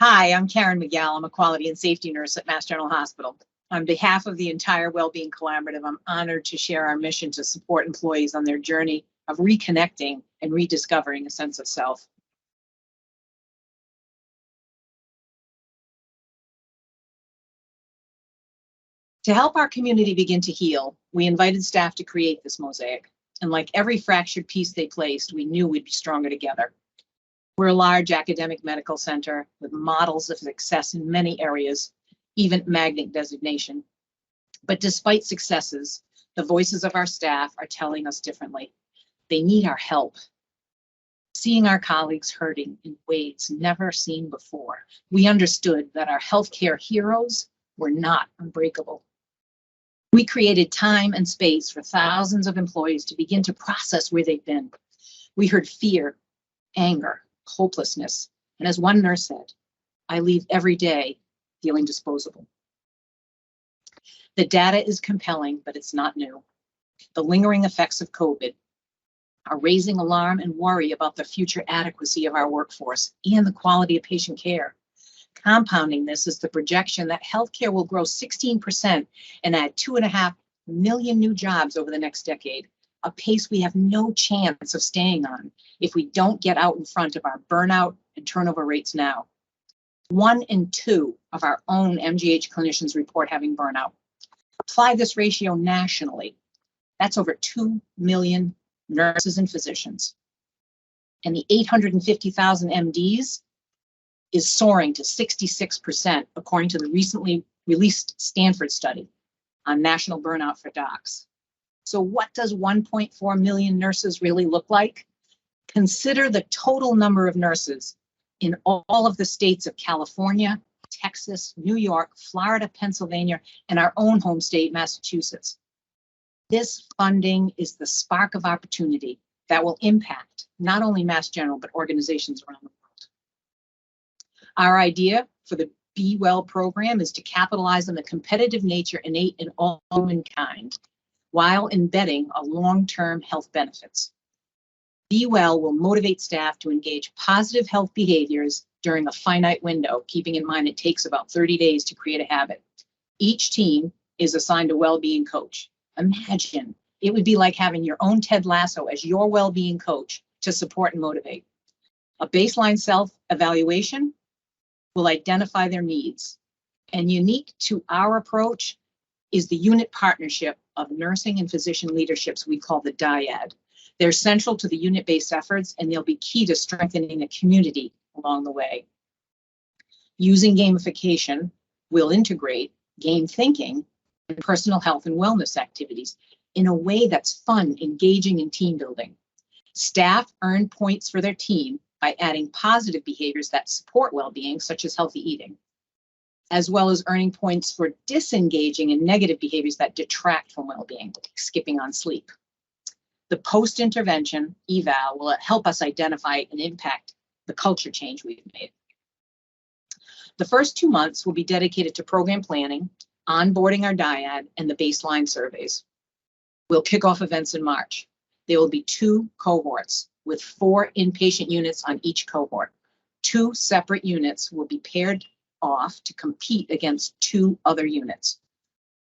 Hi, I'm Karen McGall. I'm a quality and safety nurse at Mass General Hospital. On behalf of the entire Wellbeing Collaborative, I'm honored to share our mission to support employees on their journey of reconnecting and rediscovering a sense of self. To help our community begin to heal, we invited staff to create this mosaic. And like every fractured piece they placed, we knew we'd be stronger together. We're a large academic medical center with models of success in many areas, even magnet designation. But despite successes, the voices of our staff are telling us differently. They need our help. Seeing our colleagues hurting in ways never seen before, we understood that our healthcare heroes were not unbreakable. We created time and space for thousands of employees to begin to process where they've been. We heard fear, anger, hopelessness, and as one nurse said, "I leave every day feeling disposable." The data is compelling, but it's not new. The lingering effects of COVID are raising alarm and worry about the future adequacy of our workforce and the quality of patient care. Compounding this is the projection that healthcare will grow 16% and add 2.5 million new jobs over the next decade, a pace we have no chance of staying on if we don't get out in front of our burnout and turnover rates now. 1 in 2 of our own MGH clinicians report having burnout. Apply this ratio nationally. That's over 2 million nurses and physicians. And the 850,000 MDs is soaring to 66%, according to the recently released Stanford study on national burnout for docs. So what does 1.4 million nurses really look like? Consider the total number of nurses in all of the states of California, Texas, New York, Florida, Pennsylvania, and our own home state, Massachusetts. This funding is the spark of opportunity that will impact not only Mass General, but organizations around the world. Our idea for the Be Well program is to capitalize on the competitive nature innate in all humankind while embedding a long-term health benefits. Be Well will motivate staff to engage positive health behaviors during a finite window, keeping in mind it takes about 30 days to create a habit. Each team is assigned a well-being coach. Imagine it would be like having your own Ted Lasso as your well-being coach to support and motivate. A baseline self-evaluation will identify their needs. And unique to our approach is the unit partnership of nursing and physician leaderships we call the dyad. They're central to the unit-based efforts, and they'll be key to strengthening the community along the way. Using gamification, we'll integrate game thinking and personal health and wellness activities in a way that's fun, engaging, and team building. Staff earn points for their team by adding positive behaviors that support well-being, such as healthy eating, as well as earning points for disengaging in negative behaviors that detract from well-being, like skipping on sleep. The post-intervention eval will help us identify and impact the culture change we've made. The first 2 months will be dedicated to program planning, onboarding our dyad, and the baseline surveys. We'll kick off events in March. There will be 2 cohorts with 4 inpatient units on each cohort. 2 separate units will be paired off to compete against 2 other units.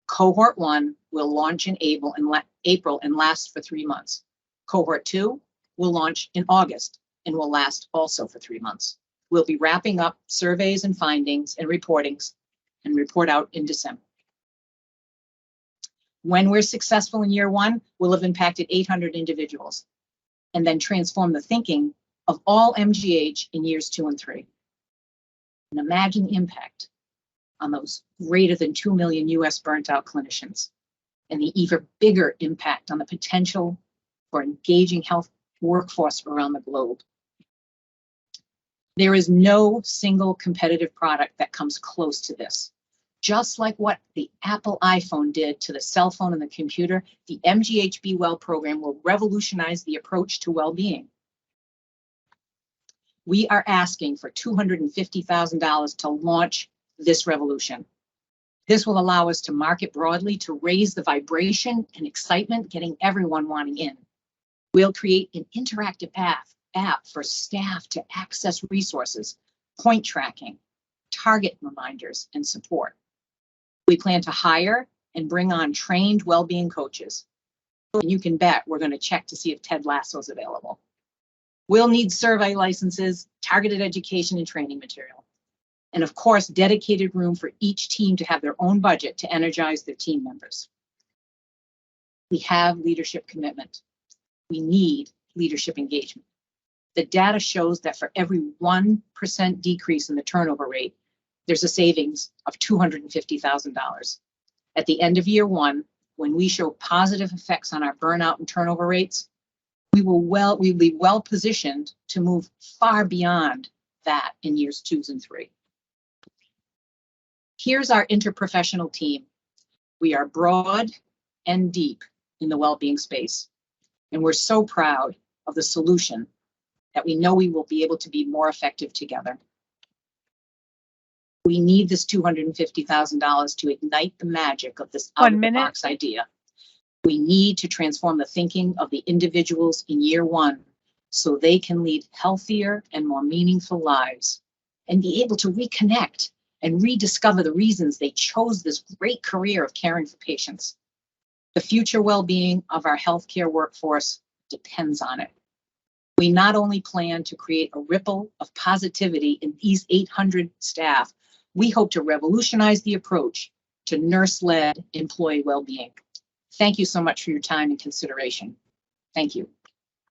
Cohort 1 will launch in April and last for 3 months. Cohort 2 will launch in August and will last also for 3 months. We'll be wrapping up surveys and findings and reportings and report out in December. When we're successful in year 1, we'll have impacted 800 individuals and then transform the thinking of all MGH in years 2 and 3. And imagine the impact on those greater than 2 million US burnt out clinicians, and the even bigger impact on the potential for engaging health workforce around the globe. There is no single competitive product that comes close to this. Just like what the Apple iPhone did to the cell phone and the computer, the MGH Be Well program will revolutionize the approach to well-being. We are asking for $250,000 to launch this revolution. This will allow us to market broadly to raise the vibration and excitement, getting everyone wanting in. We'll create an interactive app for staff to access resources, point tracking, target reminders and support. We plan to hire and bring on trained well-being coaches. And you can bet we're going to check to see if Ted Lasso is available. We'll need survey licenses, targeted education and training material. And of course, dedicated room for each team to have their own budget to energize their team members. We have leadership commitment. We need leadership engagement. The data shows that for every 1% decrease in the turnover rate, there's a savings of $250,000. At the end of year one, when we show positive effects on our burnout and turnover rates, we'll be well positioned to move far beyond that in years 2 and 3. Here's our interprofessional team. We are broad and deep in the well-being space, and we're so proud of the solution that we know we will be able to be more effective together. We need this $250,000 to ignite the magic of this out-of-the-box idea. We need to transform the thinking of the individuals in year one so they can lead healthier and more meaningful lives and be able to reconnect and rediscover the reasons they chose this great career of caring for patients. The future well-being of our healthcare workforce depends on it. We not only plan to create a ripple of positivity in these 800 staff, we hope to revolutionize the approach to nurse-led employee well-being. Thank you so much for your time and consideration. Thank you.